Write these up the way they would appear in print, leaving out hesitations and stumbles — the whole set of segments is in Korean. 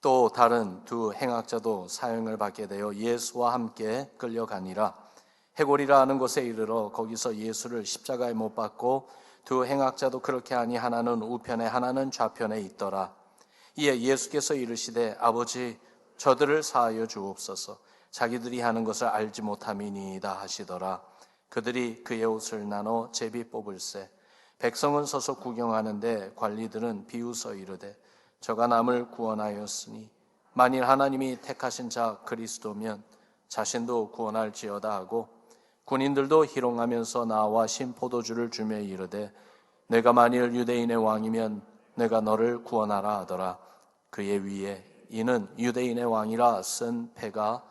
또 다른 두 행악자도 사형을 받게 되어 예수와 함께 끌려가니라. 해골이라 하는 곳에 이르러 거기서 예수를 십자가에 못 박고 두 행악자도 그렇게 하니 하나는 우편에 하나는 좌편에 있더라. 이에 예수께서 이르시되 아버지 저들을 사하여 주옵소서. 자기들이 하는 것을 알지 못함이니이다 하시더라. 그들이 그의 옷을 나눠 제비 뽑을세. 백성은 서서 구경하는데 관리들은 비웃어 이르되 저가 남을 구원하였으니 만일 하나님이 택하신 자 그리스도면 자신도 구원할지어다 하고 군인들도 희롱하면서 나와 신 포도주를 주며 이르되 내가 만일 유대인의 왕이면 내가 너를 구원하라 하더라. 그의 위에 이는 유대인의 왕이라 쓴 패가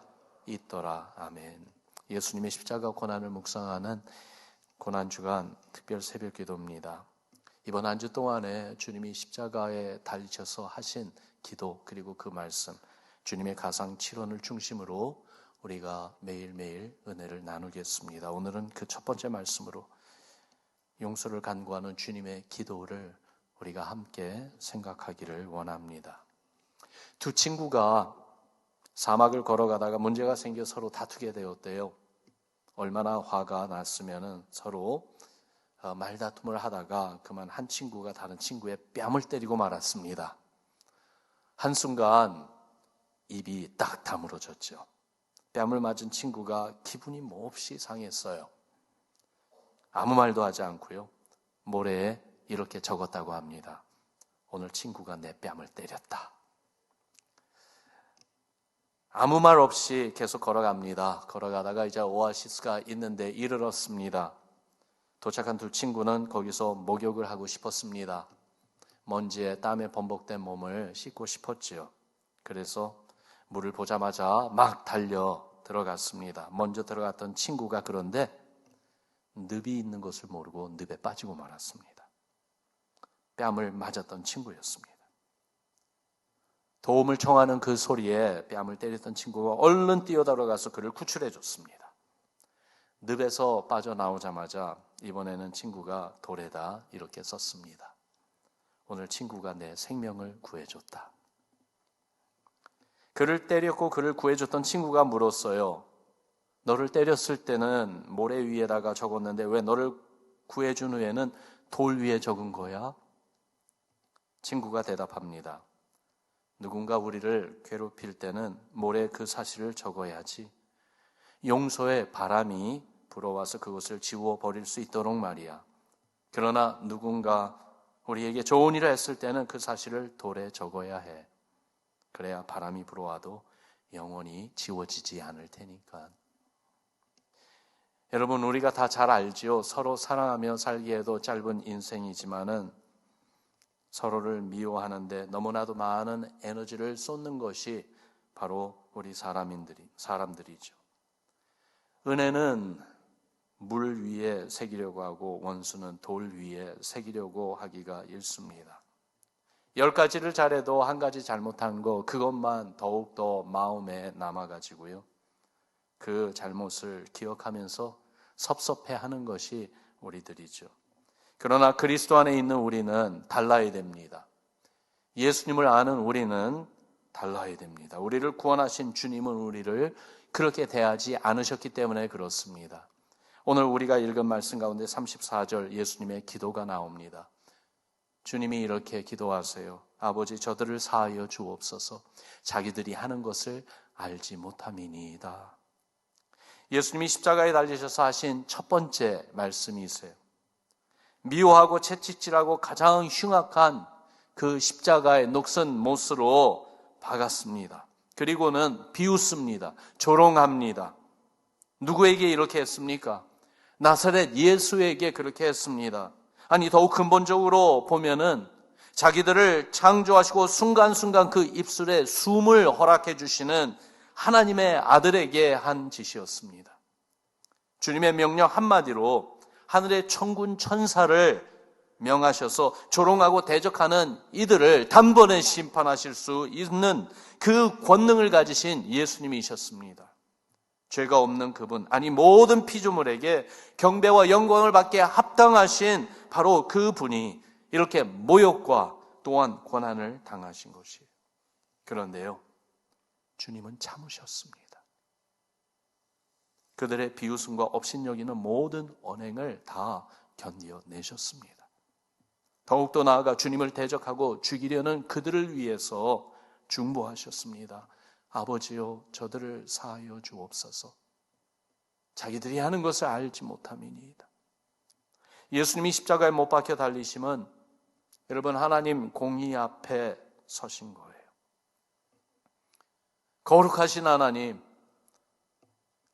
있더라. 아멘. 예수님의 십자가 고난을 묵상하는 고난주간 특별 새벽 기도입니다. 이번 한 주 동안에 주님이 십자가에 달리셔서 하신 기도 그리고 그 말씀, 주님의 가상 7원을 중심으로 우리가 매일매일 은혜를 나누겠습니다. 오늘은 그 첫 번째 말씀으로 용서를 간구하는 주님의 기도를 우리가 함께 생각하기를 원합니다. 두 친구가 사막을 걸어가다가 문제가 생겨 서로 다투게 되었대요. 얼마나 화가 났으면 서로 말다툼을 하다가 그만 한 친구가 다른 친구의 뺨을 때리고 말았습니다. 한순간 입이 딱 다물어졌죠. 뺨을 맞은 친구가 기분이 몹시 상했어요. 아무 말도 하지 않고요. 모래에 이렇게 적었다고 합니다. 오늘 친구가 내 뺨을 때렸다. 아무 말 없이 계속 걸어갑니다. 걸어가다가 이제 오아시스가 있는데 이르렀습니다. 도착한 두 친구는 거기서 목욕을 하고 싶었습니다. 먼지에 땀에 범벅된 몸을 씻고 싶었지요. 그래서 물을 보자마자 막 달려 들어갔습니다. 먼저 들어갔던 친구가 그런데 늪이 있는 것을 모르고 늪에 빠지고 말았습니다. 뺨을 맞았던 친구였습니다. 도움을 청하는 그 소리에 뺨을 때렸던 친구가 얼른 뛰어들어가서 그를 구출해 줬습니다. 늪에서 빠져나오자마자 이번에는 친구가 돌에다 이렇게 썼습니다. 오늘 친구가 내 생명을 구해줬다. 그를 때렸고 그를 구해줬던 친구가 물었어요. 너를 때렸을 때는 모래 위에다가 적었는데 왜 너를 구해준 후에는 돌 위에 적은 거야? 친구가 대답합니다. 누군가 우리를 괴롭힐 때는 모래에 그 사실을 적어야지. 용서의 바람이 불어와서 그것을 지워버릴 수 있도록 말이야. 그러나 누군가 우리에게 좋은 일을 했을 때는 그 사실을 돌에 적어야 해. 그래야 바람이 불어와도 영원히 지워지지 않을 테니까. 여러분, 우리가 다 잘 알지요. 서로 사랑하며 살기에도 짧은 인생이지만은 서로를 미워하는데 너무나도 많은 에너지를 쏟는 것이 바로 우리 사람들이죠. 은혜는 물 위에 새기려고 하고 원수는 돌 위에 새기려고 하기가 일쑤입니다. 10가지를 잘해도 한 가지 잘못한 거 그것만 더욱더 마음에 남아가지고요. 그 잘못을 기억하면서 섭섭해하는 것이 우리들이죠. 그러나 그리스도 안에 있는 우리는 달라야 됩니다. 예수님을 아는 우리는 달라야 됩니다. 우리를 구원하신 주님은 우리를 그렇게 대하지 않으셨기 때문에 그렇습니다. 오늘 우리가 읽은 말씀 가운데 34절 예수님의 기도가 나옵니다. 주님이 이렇게 기도하세요. 아버지 저들을 사하여 주옵소서. 자기들이 하는 것을 알지 못함이니이다. 예수님이 십자가에 달리셔서 하신 첫 번째 말씀이세요. 미워하고 채찍질하고 가장 흉악한 그 십자가의 녹슨 못으로 박았습니다. 그리고는 비웃습니다. 조롱합니다. 누구에게 이렇게 했습니까? 나사렛 예수에게 그렇게 했습니다. 아니 더욱 근본적으로 보면은 자기들을 창조하시고 순간순간 그 입술에 숨을 허락해 주시는 하나님의 아들에게 한 짓이었습니다. 주님의 명령 한마디로 하늘의 천군 천사를 명하셔서 조롱하고 대적하는 이들을 단번에 심판하실 수 있는 그 권능을 가지신 예수님이셨습니다. 죄가 없는 그분, 아니 모든 피조물에게 경배와 영광을 받게 합당하신 바로 그 분이 이렇게 모욕과 또한 고난을 당하신 것이에요. 그런데요, 주님은 참으셨습니다. 그들의 비웃음과 업신여기는 모든 언행을 다 견뎌내셨습니다. 더욱더 나아가 주님을 대적하고 죽이려는 그들을 위해서 중보하셨습니다. 아버지여, 저들을 사하여 주옵소서. 자기들이 하는 것을 알지 못함이니이다. 예수님이 십자가에 못 박혀 달리심은 여러분, 하나님 공의 앞에 서신 거예요. 거룩하신 하나님,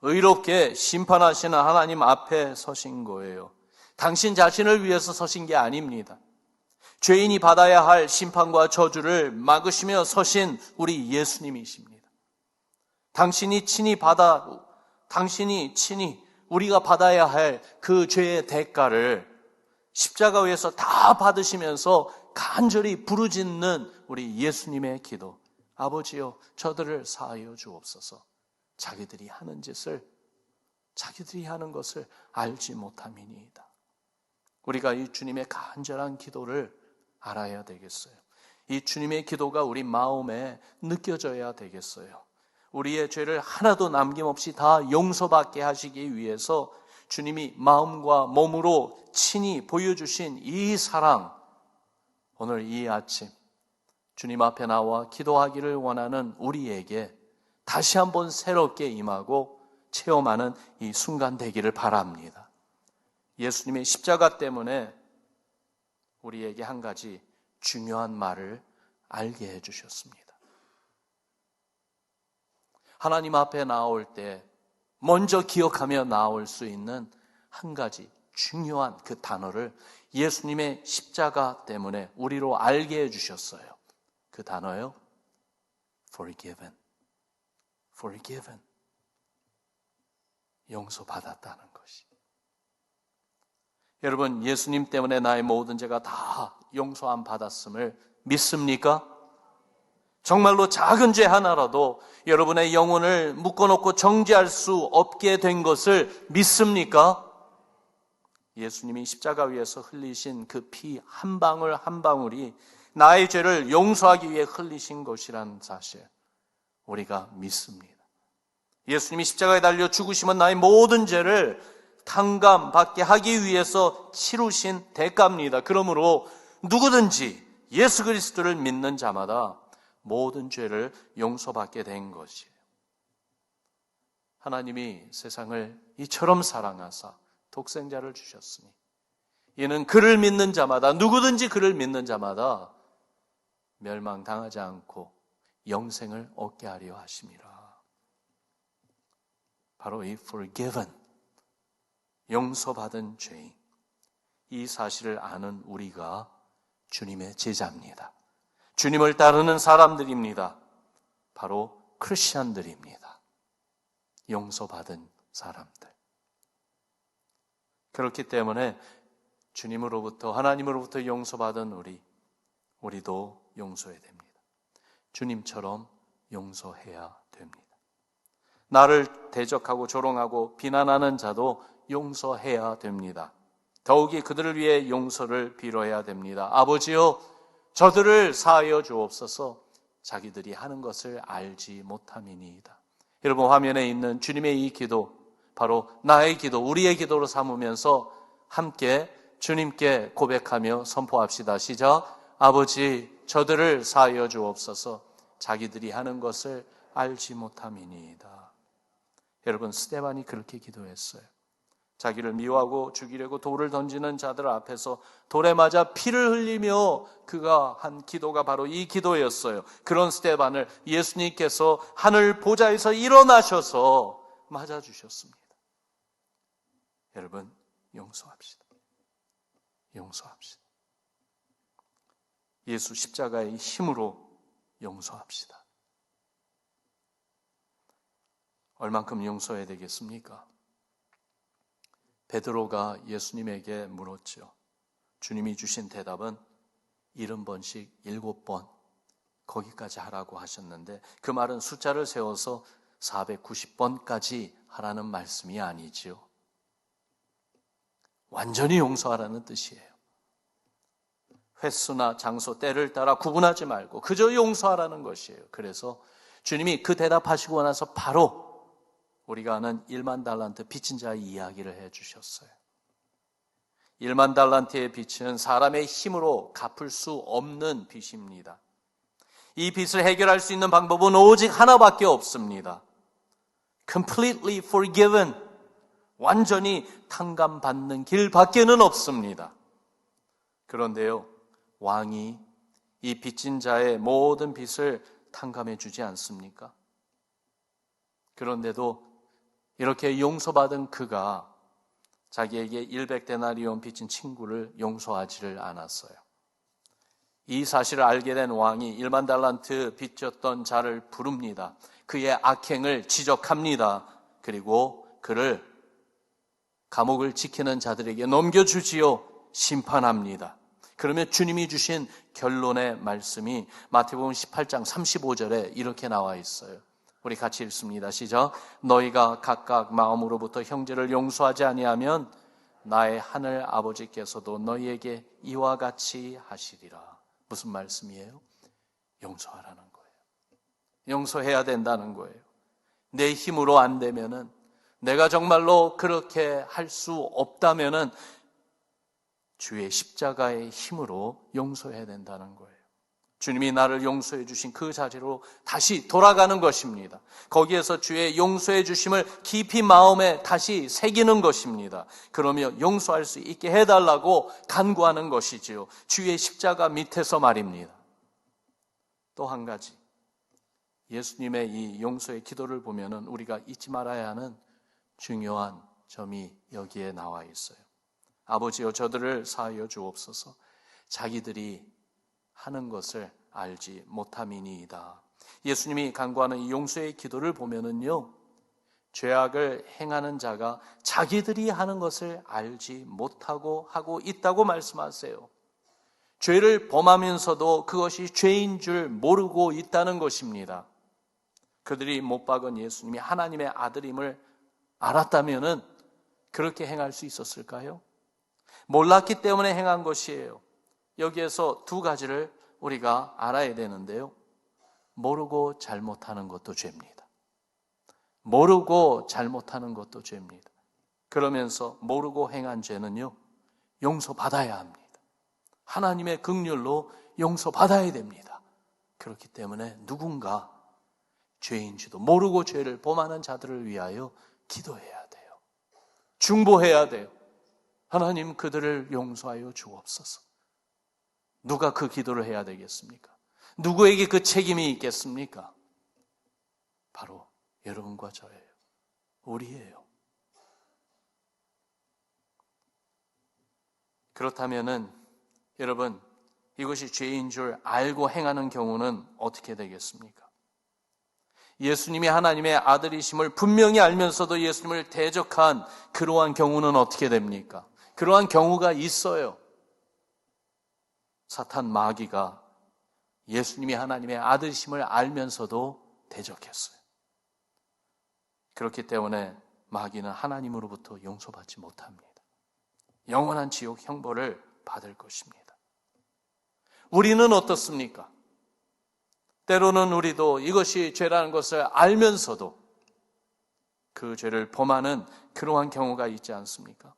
의롭게 심판하시는 하나님 앞에 서신 거예요. 당신 자신을 위해서 서신 게 아닙니다. 죄인이 받아야 할 심판과 저주를 막으시며 서신 우리 예수님이십니다. 당신이 친히 우리가 받아야 할 그 죄의 대가를 십자가 위에서 다 받으시면서 간절히 부르짖는 우리 예수님의 기도. 아버지여, 저들을 사하여 주옵소서. 자기들이 하는 것을 알지 못함이니이다. 우리가 이 주님의 간절한 기도를 알아야 되겠어요. 이 주님의 기도가 우리 마음에 느껴져야 되겠어요. 우리의 죄를 하나도 남김없이 다 용서받게 하시기 위해서 주님이 마음과 몸으로 친히 보여주신 이 사랑, 오늘 이 아침 주님 앞에 나와 기도하기를 원하는 우리에게 다시 한번 새롭게 임하고 체험하는 이 순간 되기를 바랍니다. 예수님의 십자가 때문에 우리에게 한 가지 중요한 말을 알게 해주셨습니다. 하나님 앞에 나올 때 먼저 기억하며 나올 수 있는 한 가지 중요한 그 단어를 예수님의 십자가 때문에 우리로 알게 해주셨어요. 그 단어요, forgiven. forgiven. 용서받았다는 것이. 여러분, 예수님 때문에 나의 모든 죄가 다 용서함 받았음을 믿습니까? 정말로 작은 죄 하나라도 여러분의 영혼을 묶어놓고 정죄할 수 없게 된 것을 믿습니까? 예수님이 십자가 위에서 흘리신 그 피 한 방울 한 방울이 나의 죄를 용서하기 위해 흘리신 것이라는 사실, 우리가 믿습니다. 예수님이 십자가에 달려 죽으시면 나의 모든 죄를 탕감받게 하기 위해서 치루신 대가입니다. 그러므로 누구든지 예수 그리스도를 믿는 자마다 모든 죄를 용서받게 된 것이에요. 하나님이 세상을 이처럼 사랑하사 독생자를 주셨으니 이는 그를 믿는 자마다, 누구든지 그를 믿는 자마다 멸망당하지 않고 영생을 얻게 하려 하심이라. 바로 이 forgiven, 용서받은 죄인, 이 사실을 아는 우리가 주님의 제자입니다. 주님을 따르는 사람들입니다. 바로 크리스천들입니다. 용서받은 사람들. 그렇기 때문에 주님으로부터, 하나님으로부터 용서받은 우리도 용서해야 됩니다. 주님처럼 용서해야 됩니다. 나를 대적하고 조롱하고 비난하는 자도 용서해야 됩니다. 더욱이 그들을 위해 용서를 빌어야 됩니다. 아버지여, 저들을 사하여 주옵소서. 자기들이 하는 것을 알지 못함이니이다. 여러분, 화면에 있는 주님의 이 기도, 바로 나의 기도, 우리의 기도로 삼으면서 함께 주님께 고백하며 선포합시다. 시작. 아버지, 저들을 사하여 주옵소서. 자기들이 하는 것을 알지 못함이니이다. 여러분, 스데반이 그렇게 기도했어요. 자기를 미워하고 죽이려고 돌을 던지는 자들 앞에서 돌에 맞아 피를 흘리며 그가 한 기도가 바로 이 기도였어요. 그런 스데반을 예수님께서 하늘 보좌에서 일어나셔서 맞아주셨습니다. 여러분, 용서합시다. 용서합시다. 예수 십자가의 힘으로 용서합시다. 얼만큼 용서해야 되겠습니까? 베드로가 예수님에게 물었죠. 주님이 주신 대답은 70번씩 7번 거기까지 하라고 하셨는데, 그 말은 숫자를 세워서 490번까지 하라는 말씀이 아니지요. 완전히 용서하라는 뜻이에요. 횟수나 장소, 때를 따라 구분하지 말고 그저 용서하라는 것이에요. 그래서 주님이 그 대답하시고 나서 바로 우리가 아는 1만 달란트 빚진 자의 이야기를 해주셨어요. 1만 달란트의 빚은 사람의 힘으로 갚을 수 없는 빚입니다. 이 빚을 해결할 수 있는 방법은 오직 하나밖에 없습니다. Completely forgiven, 완전히 탕감받는 길밖에는 없습니다. 그런데요, 왕이 이 빚진 자의 모든 빚을 탕감해 주지 않습니까? 그런데도 이렇게 용서받은 그가 자기에게 100데나리온 빚진 친구를 용서하지를 않았어요. 이 사실을 알게 된 왕이 1만 달란트 빚졌던 자를 부릅니다. 그의 악행을 지적합니다. 그리고 그를 감옥을 지키는 자들에게 넘겨주지요. 심판합니다. 그러면 주님이 주신 결론의 말씀이 마태복음 18장 35절에 이렇게 나와 있어요. 우리 같이 읽습니다. 시작. 너희가 각각 마음으로부터 형제를 용서하지 아니하면 나의 하늘 아버지께서도 너희에게 이와 같이 하시리라. 무슨 말씀이에요? 용서하라는 거예요. 용서해야 된다는 거예요. 내 힘으로 안 되면은, 내가 정말로 그렇게 할 수 없다면은 주의 십자가의 힘으로 용서해야 된다는 거예요. 주님이 나를 용서해 주신 그 자리로 다시 돌아가는 것입니다. 거기에서 주의 용서해 주심을 깊이 마음에 다시 새기는 것입니다. 그러며 용서할 수 있게 해달라고 간구하는 것이지요. 주의 십자가 밑에서 말입니다. 또 한 가지, 예수님의 이 용서의 기도를 보면은 우리가 잊지 말아야 하는 중요한 점이 여기에 나와 있어요. 아버지여 저들을 사하여 주옵소서. 자기들이 하는 것을 알지 못함이니이다. 예수님이 간구하는 이 용서의 기도를 보면은요, 죄악을 행하는 자가 자기들이 하는 것을 알지 못하고 하고 있다고 말씀하세요. 죄를 범하면서도 그것이 죄인 줄 모르고 있다는 것입니다. 그들이 못 박은 예수님이 하나님의 아들임을 알았다면은 그렇게 행할 수 있었을까요? 몰랐기 때문에 행한 것이에요. 여기에서 두 가지를 우리가 알아야 되는데요. 모르고 잘못하는 것도 죄입니다. 모르고 잘못하는 것도 죄입니다. 그러면서 모르고 행한 죄는요, 용서받아야 합니다. 하나님의 긍휼로 용서받아야 됩니다. 그렇기 때문에 누군가 죄인지도 모르고 죄를 범하는 자들을 위하여 기도해야 돼요. 중보해야 돼요. 하나님 그들을 용서하여 주옵소서. 누가 그 기도를 해야 되겠습니까? 누구에게 그 책임이 있겠습니까? 바로 여러분과 저예요. 우리예요. 그렇다면은 여러분, 이것이 죄인 줄 알고 행하는 경우는 어떻게 되겠습니까? 예수님이 하나님의 아들이심을 분명히 알면서도 예수님을 대적한 그러한 경우는 어떻게 됩니까? 그러한 경우가 있어요. 사탄 마귀가 예수님이 하나님의 아들이심을 알면서도 대적했어요. 그렇기 때문에 마귀는 하나님으로부터 용서받지 못합니다. 영원한 지옥 형벌을 받을 것입니다. 우리는 어떻습니까? 때로는 우리도 이것이 죄라는 것을 알면서도 그 죄를 범하는 그러한 경우가 있지 않습니까?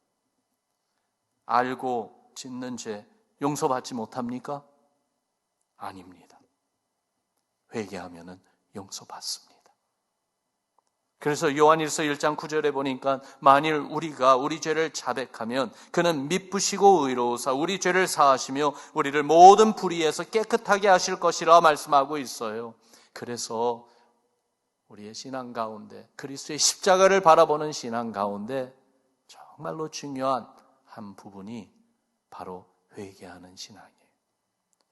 알고 짓는 죄 용서받지 못합니까? 아닙니다. 회개하면은 용서받습니다. 그래서 요한일서 1장 9절에 보니까 만일 우리가 우리 죄를 자백하면 그는 미쁘시고 의로우사 우리 죄를 사하시며 우리를 모든 불의에서 깨끗하게 하실 것이라 말씀하고 있어요. 그래서 우리의 신앙 가운데, 그리스도의 십자가를 바라보는 신앙 가운데 정말로 중요한 한 부분이 바로 회개하는 신앙이에요.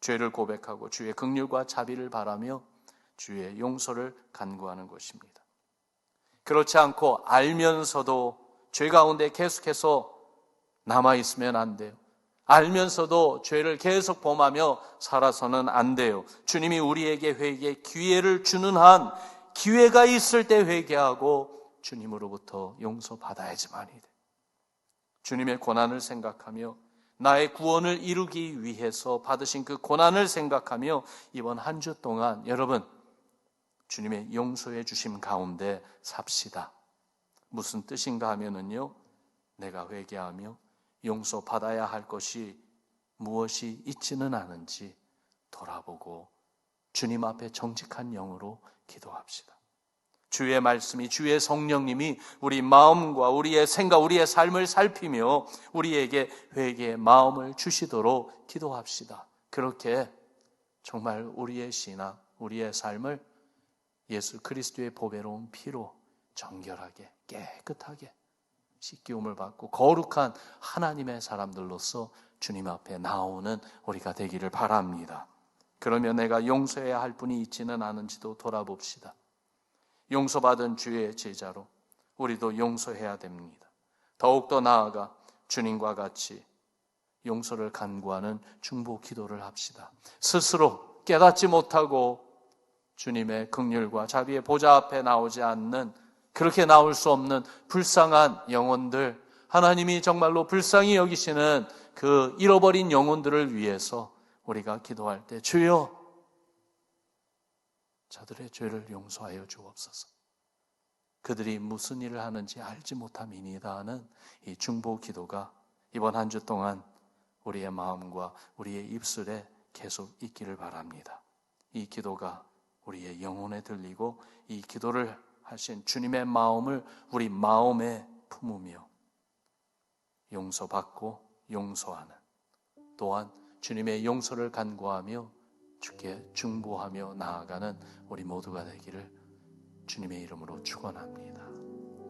죄를 고백하고 주의 긍휼과 자비를 바라며 주의 용서를 간구하는 것입니다. 그렇지 않고 알면서도 죄 가운데 계속해서 남아있으면 안 돼요. 알면서도 죄를 계속 범하며 살아서는 안 돼요. 주님이 우리에게 회개의 기회를 주는 한 기회가 있을 때 회개하고 주님으로부터 용서받아야지만이 돼요. 주님의 고난을 생각하며 나의 구원을 이루기 위해서 받으신 그 고난을 생각하며 이번 한 주 동안 여러분 주님의 용서해 주심 가운데 삽시다. 무슨 뜻인가 하면은요, 내가 회개하며 용서받아야 할 것이 무엇이 있지는 않은지 돌아보고 주님 앞에 정직한 영으로 기도합시다. 주의 말씀이, 주의 성령님이 우리 마음과 우리의 생각, 우리의 삶을 살피며 우리에게 회개의 마음을 주시도록 기도합시다. 그렇게 정말 우리의 신앙, 우리의 삶을 예수 그리스도의 보배로운 피로 정결하게, 깨끗하게 씻기움을 받고 거룩한 하나님의 사람들로서 주님 앞에 나오는 우리가 되기를 바랍니다. 그러면 내가 용서해야 할 분이 있지는 않은지도 돌아봅시다. 용서받은 주의 제자로 우리도 용서해야 됩니다. 더욱더 나아가 주님과 같이 용서를 간구하는 중보 기도를 합시다. 스스로 깨닫지 못하고 주님의 긍휼과 자비의 보좌 앞에 나오지 않는, 그렇게 나올 수 없는 불쌍한 영혼들, 하나님이 정말로 불쌍히 여기시는 그 잃어버린 영혼들을 위해서 우리가 기도할 때 주여 저들의 죄를 용서하여 주옵소서. 그들이 무슨 일을 하는지 알지 못함이니이다 하는 이 중보 기도가 이번 한 주 동안 우리의 마음과 우리의 입술에 계속 있기를 바랍니다. 이 기도가 우리의 영혼에 들리고 이 기도를 하신 주님의 마음을 우리 마음에 품으며 용서받고 용서하는, 또한 주님의 용서를 간구하며 주께 중보하며 나아가는 우리 모두가 되기를 주님의 이름으로 축원합니다.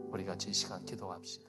우리 같이 이 시간 기도합시다.